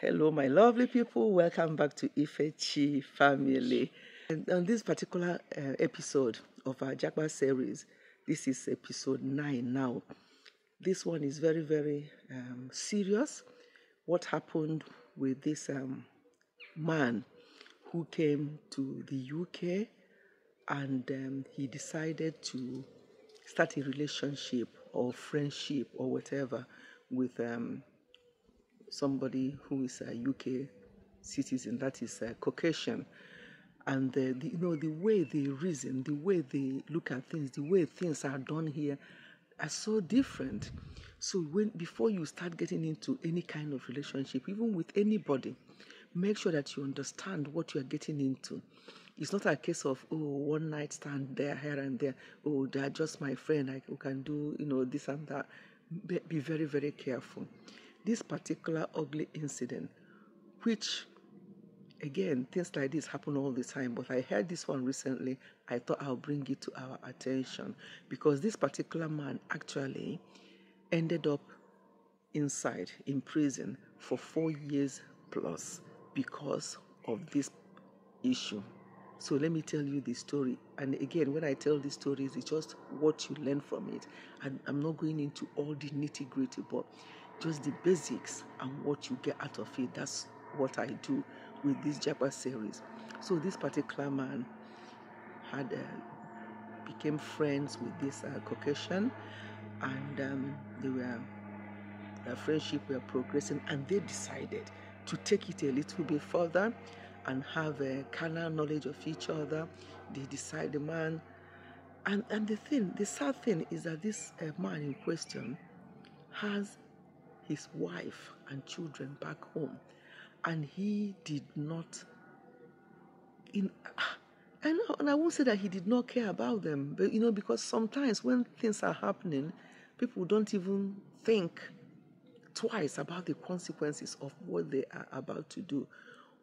Hello, my lovely people. Welcome back to Ifechi family. And on this particular episode of our Japa series, this is episode 9 now. This one is very, very serious. What happened with this man who came to the UK and he decided to start a relationship or friendship or whatever with somebody who is a UK citizen, that is Caucasian. And the way they reason, the way they look at things, the way things are done here are so different. So before you start getting into any kind of relationship, even with anybody, make sure that you understand what you are getting into. It's not a case of, one night stand there, here and there. Oh, they are just my friend. Who can do, this and that. Be very, very careful. This particular ugly incident, which, again, things like this happen all the time, but I heard this one recently. I thought I'll bring it to our attention because this particular man actually ended up inside, in prison, for 4 years plus because of this issue. So let me tell you the story. And again, when I tell these stories, it's just what you learn from it. And I'm not going into all the nitty-gritty, but just the basics and what you get out of it. That's what I do with this Japa series. So this particular man had became friends with this Caucasian, and their friendship were progressing, and they decided to take it a little bit further and have a carnal knowledge of each other. They decide the man, and the sad thing is that this man in question has his wife and children back home, and he did not. I know, and I won't say that he did not care about them, but because sometimes when things are happening, people don't even think twice about the consequences of what they are about to do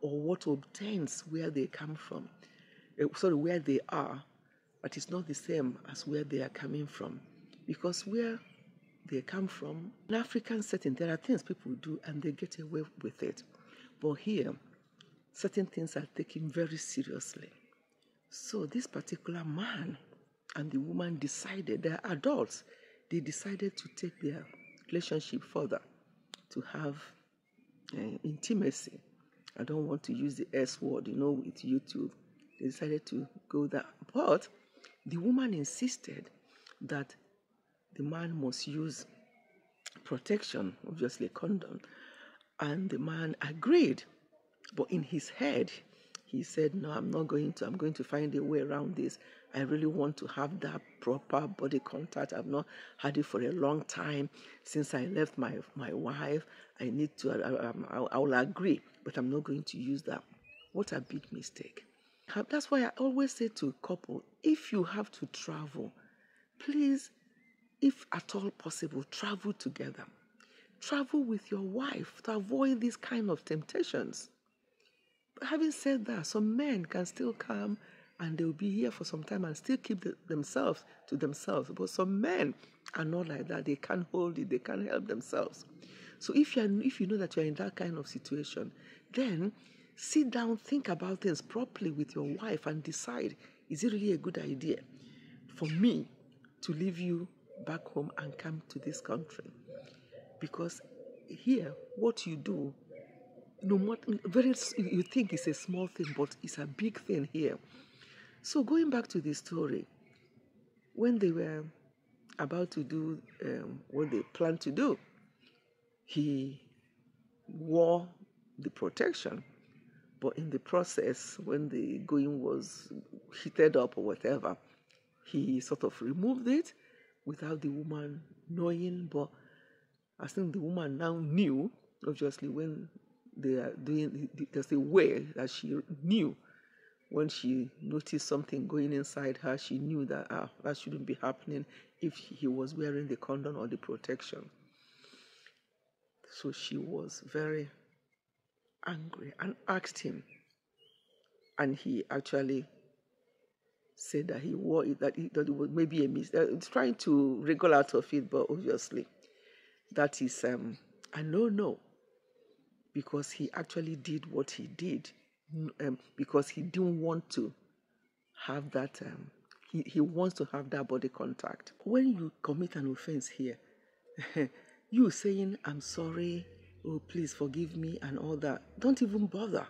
or what obtains where they come from. Where they are, but it's not the same as where they are coming from. Because where they come from, in African setting, there are things people do and they get away with it. But here, certain things are taken very seriously. So this particular man and the woman decided, they're adults, they decided to take their relationship further, to have intimacy. I don't want to use the S word, with YouTube. They decided to go that. But the woman insisted that the man must use protection, obviously a condom. And the man agreed. But in his head, he said, no, I'm not going to. I'm going to find a way around this. I really want to have that proper body contact. I've not had it for a long time. Since I left my wife, I need to, I will agree, but I'm not going to use that. What a big mistake. That's why I always say to a couple, if you have to travel, please, if at all possible, travel together. Travel with your wife to avoid these kind of temptations. But having said that, some men can still come and they'll be here for some time and still keep themselves to themselves. But some men are not like that. They can't hold it. They can't help themselves. So if you know that you're in that kind of situation, then sit down, think about things properly with your wife and decide, is it really a good idea for me to leave you back home and come to this country? Because here, what you do, you think it's a small thing, but it's a big thing here. So going back to the story, when they were about to do what they planned to do, he wore the protection, but in the process, when the going was heated up or whatever, he sort of removed it without the woman knowing. But I think the woman now knew, obviously, when they are doing, there's a way that she knew. When she noticed something going inside her, she knew that that shouldn't be happening if he was wearing the condom or the protection. So she was very angry and asked him. And he actually said that he wore it, that it was maybe a mistake. It's trying to wriggle out of it, but obviously that is a no-no. because he actually did what he did, because he didn't want to have that, he wants to have that body contact. When you commit an offense here, you saying, I'm sorry, oh, please forgive me and all that, don't even bother.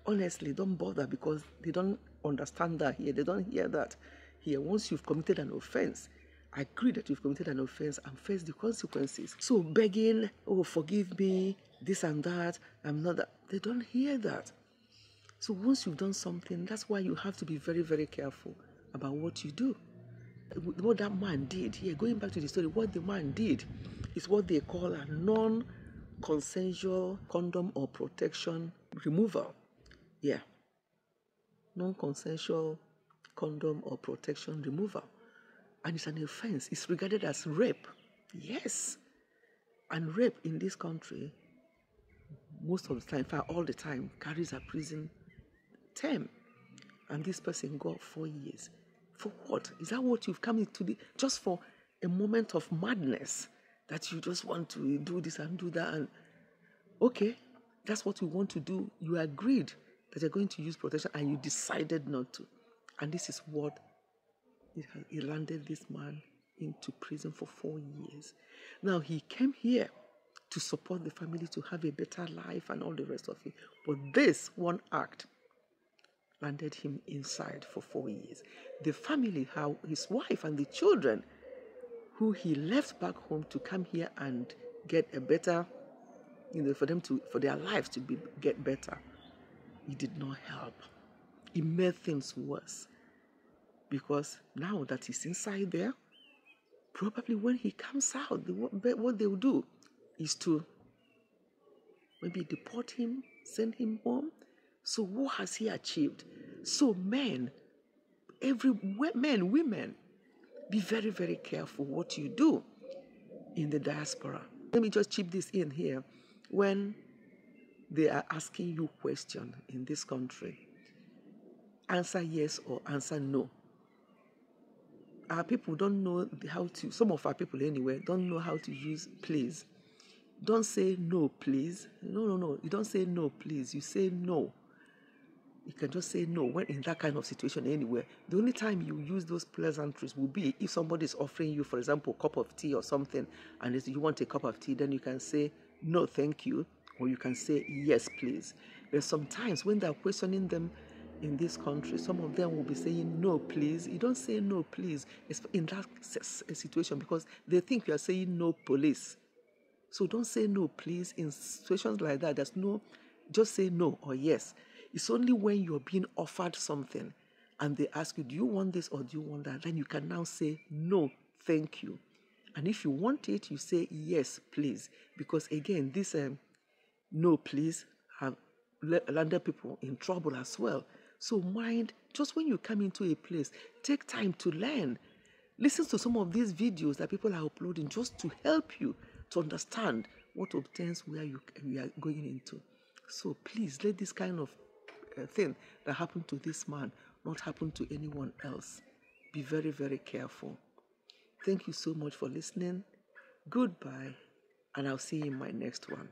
Honestly, don't bother, because they don't understand that here. They don't hear that here. Once you've committed an offense, agree that you've committed an offense and face the consequences. So begging, oh, forgive me, this and that, I'm not that, they don't hear that. So once you've done something, that's why you have to be very, very careful about what you do. What that man did here, going back to the story, what the man did is what they call a non-consensual condom or protection removal. Yeah. Non-consensual condom or protection removal. And it's an offense. It's regarded as rape. Yes. And rape in this country, most of the time, in fact, all the time, carries a prison term. And this person got 4 years. For what? Is that what you've come into just for a moment of madness, that you just want to do this and do that? And okay, that's what you want to do. You agreed that you're going to use protection and you decided not to. And this is what it landed this man into prison for 4 years. Now, he came here to support the family, to have a better life and all the rest of it. But this one act landed him inside for 4 years. The family, his wife and the children, who he left back home to come here and get a better, for their lives to get better, it did not help. It made things worse. Because now that he's inside there, probably when he comes out, what they will do is to maybe deport him, send him home. So what has he achieved? So men, women, be very, very careful what you do in the diaspora. Let me just chip this in here. When they are asking you questions in this country, answer yes or answer no. Our people don't know how to, some of our people anyway, don't know how to use please. Don't say no, please. No. You don't say no, please. You say no. You can just say no when in that kind of situation anywhere. The only time you use those pleasantries will be if somebody is offering you, for example, a cup of tea or something, and you want a cup of tea, then you can say no, thank you, or you can say yes, please. But sometimes when they're questioning them in this country, some of them will be saying no, please. You don't say no, please in that situation, because they think you are saying no, police. So don't say no, please. In situations like that, there's no, just say no or yes. It's only when you're being offered something and they ask you, do you want this or do you want that? Then you can now say no, thank you. And if you want it, you say yes, please. Because again, this no, please have landed people in trouble as well. So mind, just when you come into a place, take time to learn. Listen to some of these videos that people are uploading just to help you to understand what obtains where you are going into. So please, let this kind of thing that happened to this man not happen to anyone else. Be very, very careful. Thank you so much for listening. Goodbye, and I'll see you in my next one.